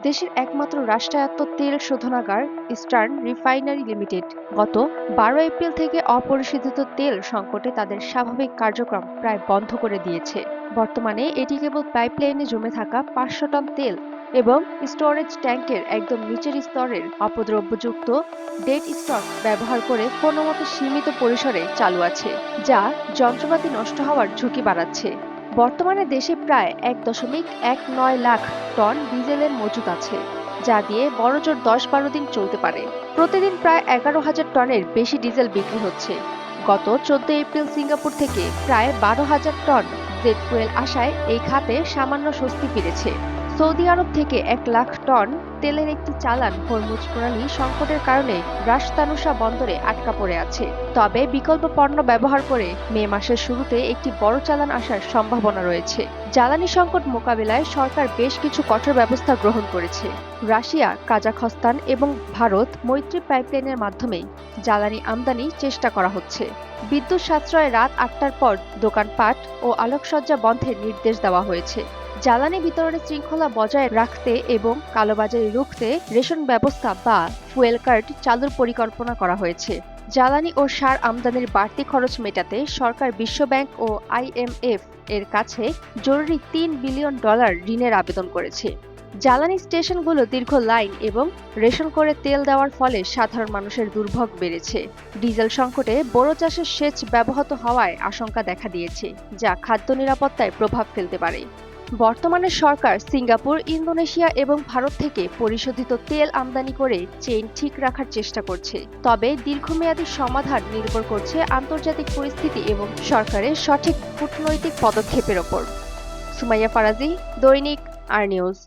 দেশের একমাত্র রাষ্ট্রায়ত্ত তেল শোধনাগার ইস্টার্ন রিফাইনারি লিমিটেড গত 12 এপ্রিল থেকে অপরিশোধিত তেল সংকটে তাদের স্বাভাবিক কার্যক্রম প্রায় বন্ধ করে দিয়েছে। বর্তমানে এটি কেবল পাইপলাইনে জমে থাকা 500 টন তেল এবং স্টোরেজ ট্যাঙ্কের একদম নিচের স্তরের অপদ্রব্যযুক্ত ডেড স্টক ব্যবহার করে কোনোমতে সীমিত পরিসরে চালু আছে, যা যন্ত্রপাতি নষ্ট হওয়ার ঝুঁকি বাড়াচ্ছে। বর্তমানে দেশে প্রায় 1.19 লাখ টন ডিজেলের মজুত আছে, যা দিয়ে বড়জোর 10-12 দিন চলতে পারে। প্রতিদিন প্রায় 11,000 টনের বেশি ডিজেল বিক্রি হচ্ছে। গত 14 এপ্রিল সিঙ্গাপুর থেকে প্রায় 12,000 টন জেট ফুয়েল আসায় এই খাতে সামান্য স্বস্তি ফিরেছে। সৌদি আরব থেকে 1 লাখ টন তেলের একটি চালান হরমুজ প্রণালী সংকটের কারণে রাস তানুসা বন্দরে আটকা পড়ে আছে। তবে বিকল্প পণ্য ব্যবহার করে মে মাসের শুরুতে একটি বড় চালান আসার সম্ভাবনা রয়েছে। জ্বালানি সংকট মোকাবিলায় সরকার বেশ কিছু কঠোর ব্যবস্থা গ্রহণ করেছে। রাশিয়া, কাজাখস্তান এবং ভারত মৈত্রী পাইপলাইনের মাধ্যমে জ্বালানি আমদানি চেষ্টা করা হচ্ছে। বিদ্যুৎ সাশ্রয়ে রাত 8টার পর দোকানপাট ও আলোকসজ্জা বন্ধের নির্দেশ দেওয়া হয়েছে। জ্বালানি বিতরণের শৃঙ্খলা বজায় রাখতে এবং কালোবাজারি রুখতে রেশন ব্যবস্থা বা ফুয়েল কার্ড চালুর পরিকল্পনা করা হয়েছে। জ্বালানি ও সার আমদানির বাড়তি খরচ মেটাতে সরকার বিশ্বব্যাংক ও IMF এর কাছে জরুরি $3 বিলিয়ন ঋণের আবেদন করেছে। জ্বালানি স্টেশনগুলো দীর্ঘ লাইন এবং রেশন করে তেল দেওয়ার ফলে সাধারণ মানুষের দুর্ভোগ বেড়েছে। ডিজেল সংকটে বোরো চাষের সেচ ব্যাহত হওয়ায় আশঙ্কা দেখা দিয়েছে, যা খাদ্য নিরাপত্তায় প্রভাব ফেলতে পারে। বর্তমানে সরকার সিঙ্গাপুর, ইন্দোনেশিয়া এবং ভারত থেকে পরিশোধিত তেল আমদানি করে চেইন ঠিক রাখার চেষ্টা করছে। তবে দীর্ঘমেয়াদী সমাধান নির্ভর করছে আন্তর্জাতিক পরিস্থিতি এবং সরকারের সঠিক কূটনৈতিক পদক্ষেপের ওপর। সুমাইয়া ফারাজি, দৈনিক আর নিউজ।